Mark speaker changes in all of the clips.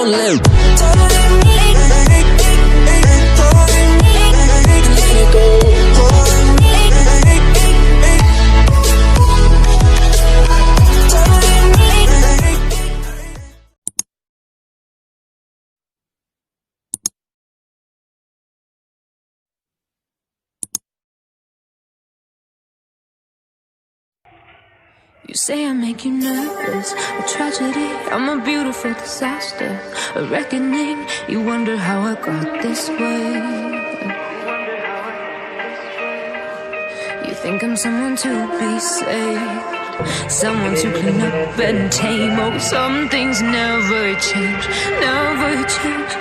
Speaker 1: live.
Speaker 2: You say I make you nervous, a tragedy, I'm a beautiful disaster, a reckoning, you wonder how I got this way. You think I'm someone to be saved, someone to clean up and tame. Oh, some things never change, never change.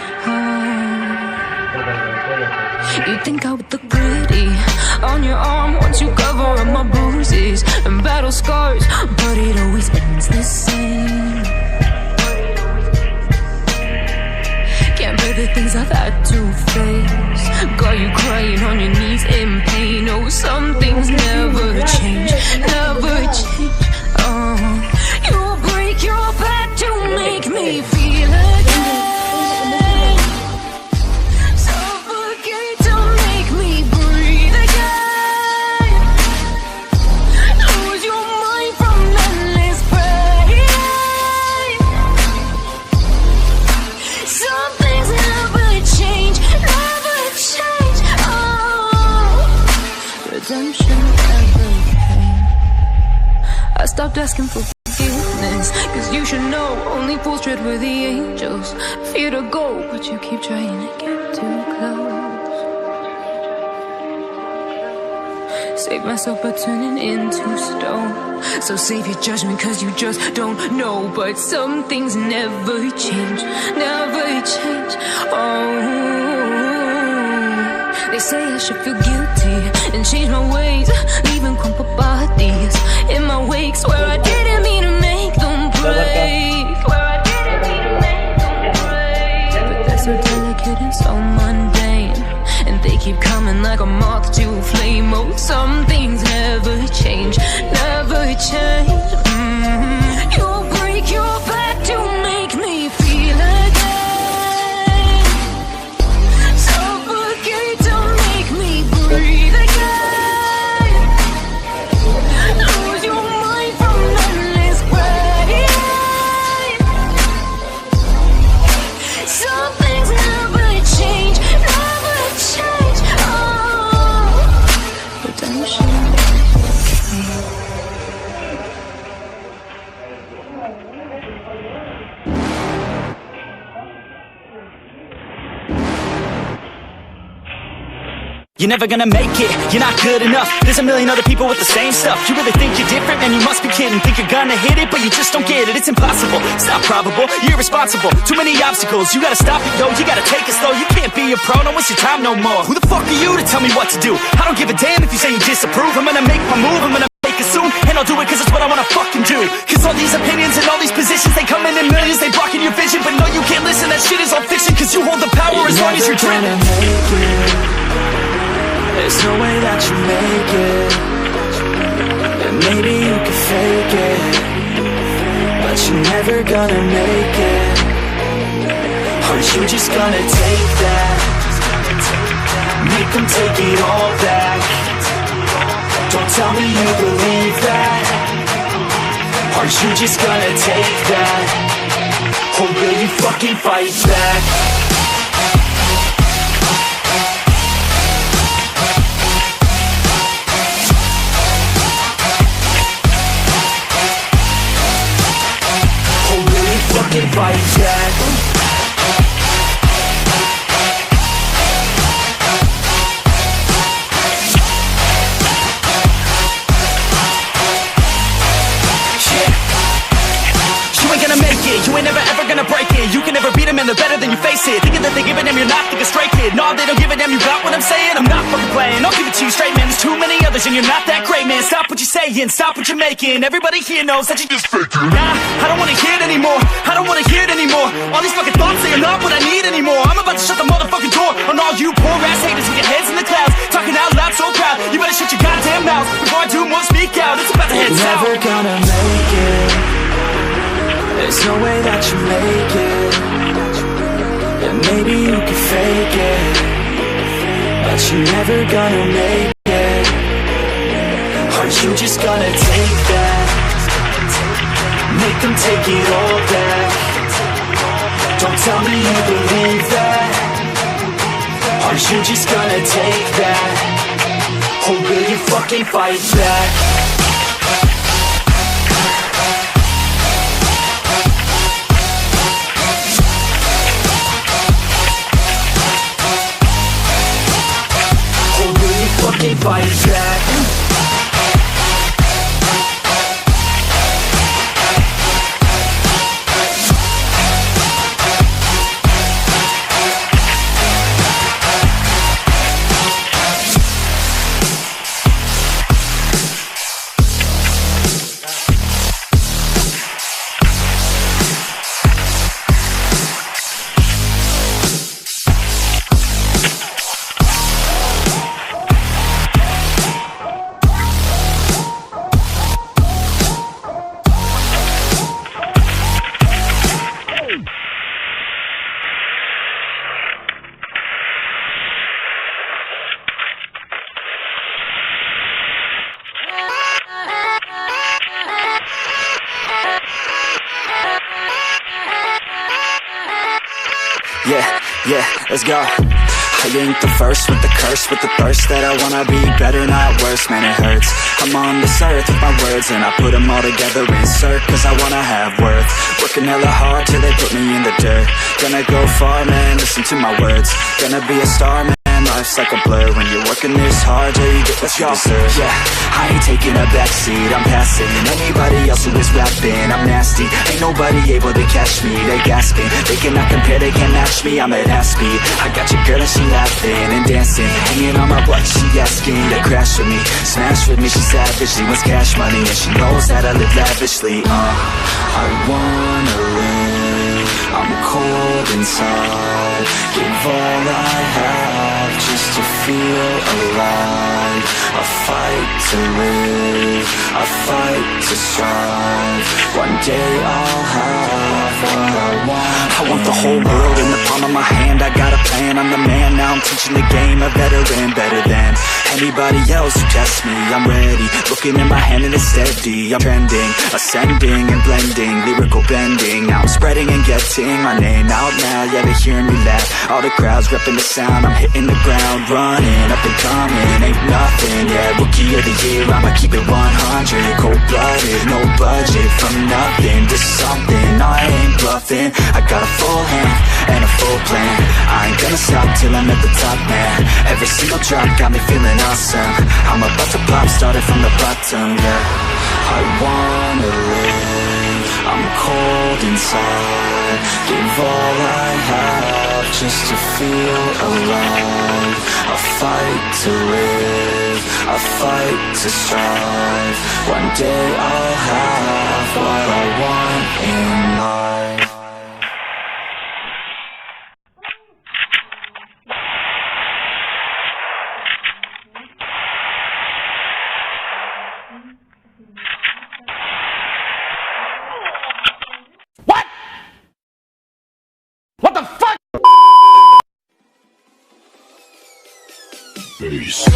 Speaker 2: You think I would look pretty on your arm once you cover up my bruises and battle scars, but it always ends the same. Can't bear the things I've had to face, got you crying on your knees in pain. Oh, some things never change, never change. You'll break your back to make me feel again. I stopped asking for forgiveness, cause you should know only fools tread where the angels fear to go, but you keep trying to get too close. Save myself by turning into stone, so save your judgment cause you just don't know. But some things never change, never change. They say I should feel guilty and change my ways, leaving crumpled bodies in my wake. Swear I didn't mean to make them break, but they're so delicate and so mundane, and they keep coming like a moth to a flame. Oh, some things never change, never change. You'll break your back to make me feel again. Breathe again. Lose your mind from endless pain. Some things never change, never change. Redemption.
Speaker 3: You're never gonna make it, you're not good enough. There's a million other people with the same stuff. You really think you're different? Man, you must be kidding. Think you're gonna hit it, but you just don't get it. It's impossible, it's not probable, you're irresponsible. Too many obstacles, you gotta stop it, yo. You gotta take it slow, you can't be a pro, don't waste your time no more. Who the fuck are you to tell me what to do? I don't give a damn if you say you disapprove. I'm gonna make my move, I'm gonna make it soon, and I'll do it cause it's what I wanna fucking do. Cause all these opinions and all these positions, they come in millions, they blocking your vision. But no, you can't listen, that shit is all fiction. Cause you hold the power as long as you're dreaming.
Speaker 4: There's no way that you make it, and maybe you can fake it, but you're never gonna make it. Aren't you just gonna take that? Make them take it all back. Don't tell me you believe that. Aren't you just gonna take that? Or will you fucking fight back? Fucking fight back. You ain't gonna make it, you ain't never ever gonna break it. You can never beat them and they're better than you face it. Thinking that they give a damn, you're not thinking straight, kid. No, they don't give a damn, you got what I'm saying? I'm not fucking playing, I'll give it to you straight, man. There's too many others and you're not that great, man. Stop what you're saying, stop what you're making. Everybody here knows that you just faking. Nah, I don't wanna hear it anymore, I don't wanna hear it anymore. All these fucking thoughts, they are not what I need anymore. I'm about to shut the motherfucking door on all you poor ass haters with your heads in the clouds, talking out loud so proud. You better shut your goddamn mouth before I do more speak out. It's about to head south. You're never gonna make it. There's no way that you make it,
Speaker 3: but you're never gonna make it. Are you just gonna take that? Make them take it all back. Don't tell me you believe that. Are you just gonna take that? Or will you fucking fight back? Or will you fucking fight back? Yeah, let's go. I ain't the first with the curse, with the thirst that I wanna be better, not worse, man it hurts. I'm on this earth with my words and I put them all together, insert, cause I wanna have worth. Working hella hard till they put me in the dirt. Gonna go far, man, listen to my words. Gonna be a star, man. Life's like a blur when you're working this hard till you get what you deserve. Yeah, I ain't taking a backseat, I'm passing anybody else who is rapping. I'm nasty, ain't nobody able to catch me. They gasping, they cannot compare, they can't match me. I'm at half speed, I got your girl and she laughing and dancing, hanging on my butt, she asking to crash with me, smash with me. She savage, she wants cash money and she knows that I live lavishly. I wanna live, I'm cold inside. Give all I have just to feel alive. I fight to live, I fight to strive. One day I'll have what I want. I want the whole world in the palm of my hand. I got a plan, I'm the man. Now I'm teaching the game, a veteran, better than anybody else who tests me. I'm ready, looking in my hand and it's steady. I'm trending, ascending and blending, lyrical bending. Now I'm spreading and getting my name out now. Yeah, they hearing me laugh, all the crowds repping the sound. I'm hitting the ground, running, up and coming, ain't nothing. Yeah, rookie of the year, I'ma keep it 100. Cold-blooded, no budget, from nothing to something. I ain't bluffing, I got a full hand and a full plan. I ain't gonna stop till I'm at the top, man. Every single drop got me feeling awesome. I'm about to pop, started from the bottom, yeah. I wanna live, I'm cold inside. Give all I have just to feel alive. I fight to live, I fight to strive. One day I'll have what I want in life.
Speaker 4: What the fuck?
Speaker 1: Peace.